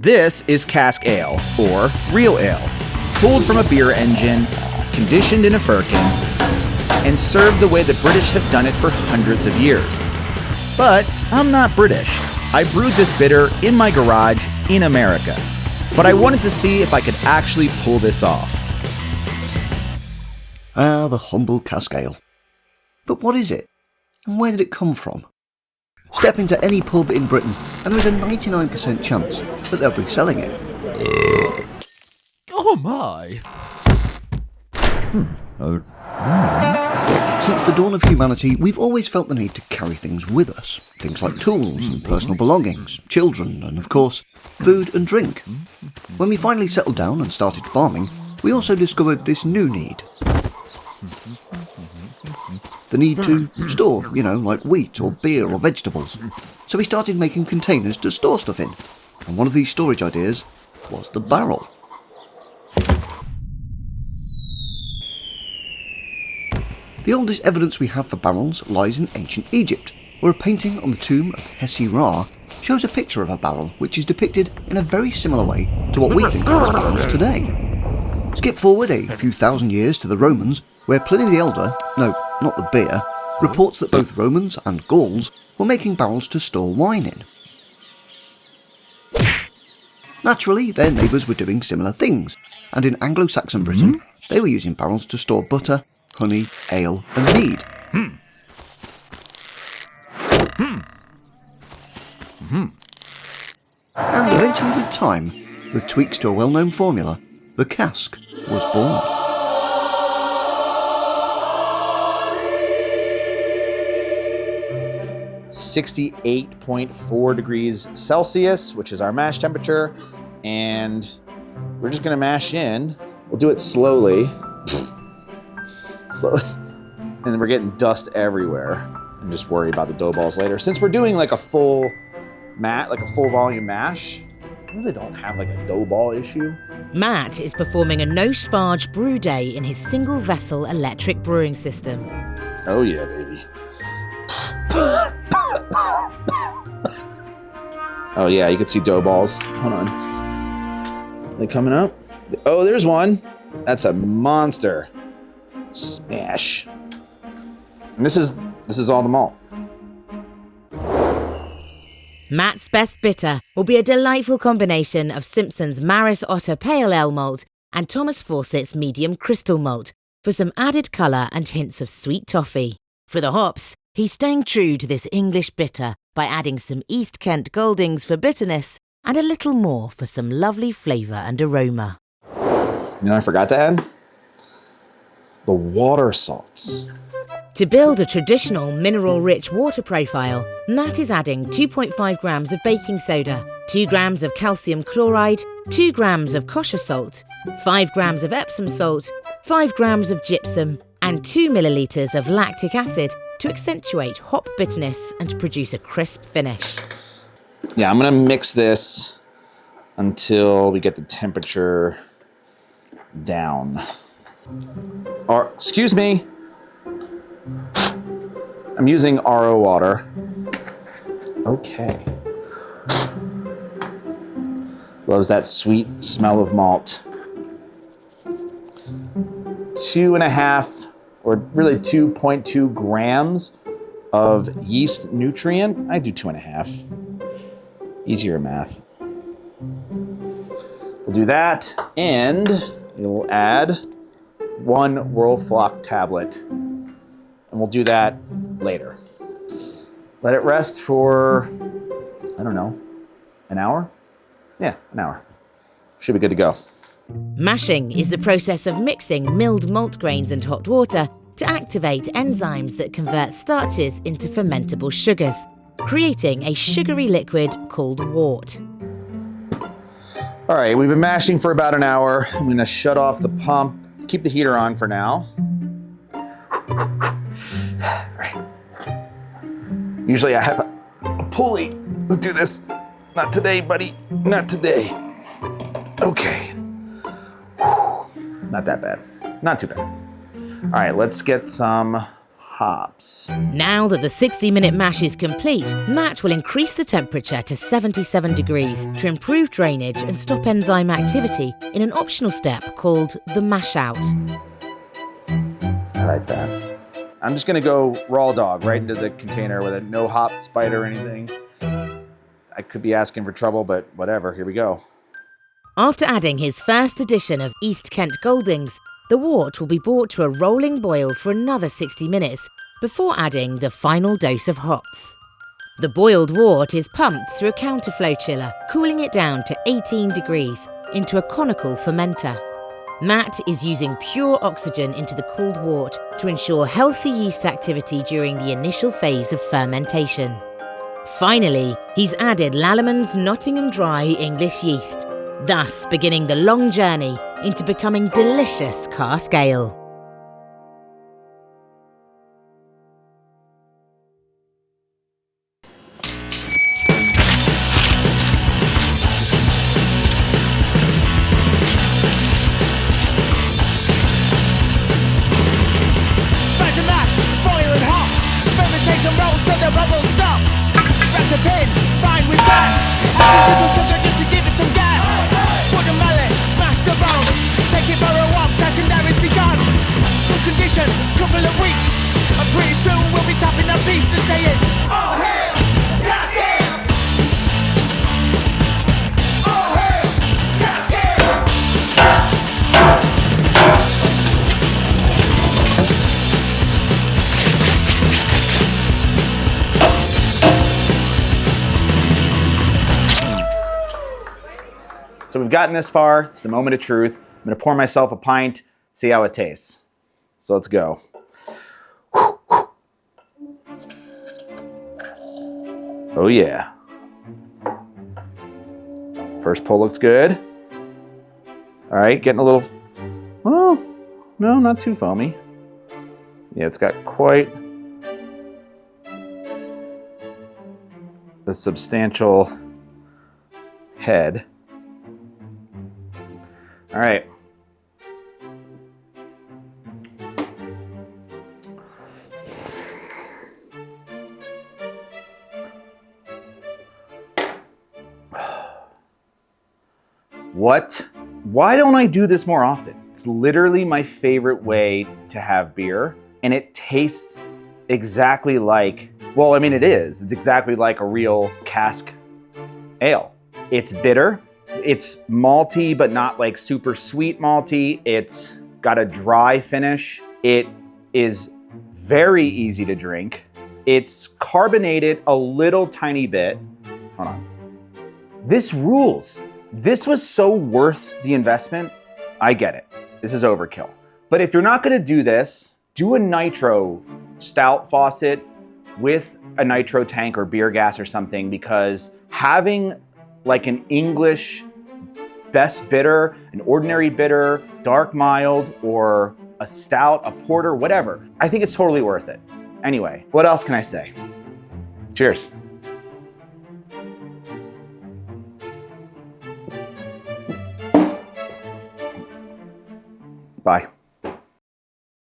This is cask ale, or real ale, pulled from a beer engine, conditioned in a firkin, and served the way the British have done it for hundreds of years. But I'm not British. I brewed this bitter in my garage in America, but I wanted to see if I could actually pull this off. Ah, the humble cask ale. But what is it? And where did it come from? Step into any pub in Britain and there is a 99% chance that they'll be selling it. Oh my! Since the dawn of humanity, we've always felt the need to carry things with us. Things like tools and personal belongings, children, and of course, food and drink. When we finally settled down and started farming, we also discovered this new need. The need to store, like wheat or beer or vegetables. So we started making containers to store stuff in. And one of these storage ideas was the barrel. The oldest evidence we have for barrels lies in ancient Egypt, where a painting on the tomb of Hesi-Ra shows a picture of a barrel which is depicted in a very similar way to what we think of as barrels today. Skip forward a few thousand years to the Romans, where Pliny the Elder, no, not the beer, reports that both Romans and Gauls were making barrels to store wine in. Naturally, their neighbours were doing similar things, and in Anglo-Saxon Britain, they were using barrels to store butter, honey, ale and mead. And eventually with time, with tweaks to a well-known formula, the cask was born. .4 degrees Celsius, which is our mash temperature, and we're just gonna mash in. We'll do it slowly. And we're getting dust everywhere. And just worry about the dough balls later. Since we're doing like a full volume mash, I really don't have like a dough ball issue. Matt is performing a no-sparge brew day in his single-vessel electric brewing system. Oh yeah, baby. Oh yeah, you can see dough balls. Hold on. Are they coming up? Oh, there's one. That's a monster. Smash. And this is all the malt. Matt's best bitter will be a delightful combination of Simpsons Maris Otter Pale Ale malt and Thomas Fawcett's medium crystal malt for some added colour and hints of sweet toffee. For the hops, he's staying true to this English bitter by adding some East Kent Goldings for bitterness and a little more for some lovely flavour and aroma. You know what I forgot to add? The water salts. To build a traditional mineral-rich water profile, Matt is adding 2.5 grams of baking soda, 2 grams of calcium chloride, 2 grams of kosher salt, 5 grams of Epsom salt, 5 grams of gypsum, and 2 millilitres of lactic acid to accentuate hop bitterness and produce a crisp finish. Yeah, I'm gonna mix this until we get the temperature down. Or, excuse me, I'm using RO water. Okay. Loves that sweet smell of malt. 2.5, or really 2.2 grams of yeast nutrient. I do 2.5. Easier math. We'll do that, and we'll add 1 Whirlfloc Tablet. And we'll do that later. Let it rest for, I don't know, an hour? Yeah, an hour. Should be good to go. Mashing is the process of mixing milled malt grains and hot water to activate enzymes that convert starches into fermentable sugars, creating a sugary liquid called wort. All right, we've been mashing for about an hour. I'm gonna shut off the pump, keep the heater on for now. Right. Usually I have a pulley to do this. Not today, buddy. Not today. Okay. Not that bad. Not too bad. All right, let's get some hops. Now that the 60-minute mash is complete, Matt will increase the temperature to 77 degrees to improve drainage and stop enzyme activity in an optional step called the mash out. I like that. I'm just gonna go raw dog right into the container with no hop spider or anything. I could be asking for trouble, but whatever, here we go. After adding his first edition of East Kent Goldings, the wort will be brought to a rolling boil for another 60 minutes before adding the final dose of hops. The boiled wort is pumped through a counterflow chiller, cooling it down to 18 degrees into a conical fermenter. Matt is using pure oxygen into the cooled wort to ensure healthy yeast activity during the initial phase of fermentation. Finally, he's added Lallamand's Nottingham Dry English yeast, thus beginning the long journey into becoming delicious cask ale. So we've gotten this far. It's the moment of truth. I'm gonna pour myself a pint, see how it tastes. So let's go. Oh yeah. First pull looks good. All right, getting a little, oh, no, not too foamy. Yeah, it's got quite a substantial head. All right. What? Why don't I do this more often? It's literally my favorite way to have beer, and it tastes exactly like, well, I mean, it is. It's exactly like a real cask ale. It's bitter. It's malty, but not like super sweet malty. It's got a dry finish. It is very easy to drink. It's carbonated a little tiny bit. Hold on. This rules. This was so worth the investment. I get it. This is overkill. But if you're not gonna do this, do a nitro stout faucet with a nitro tank or beer gas or something, because having like an English best bitter, an ordinary bitter, dark mild, or a stout, a porter, whatever, I think it's totally worth it. Anyway, what else can I say? Cheers. Bye.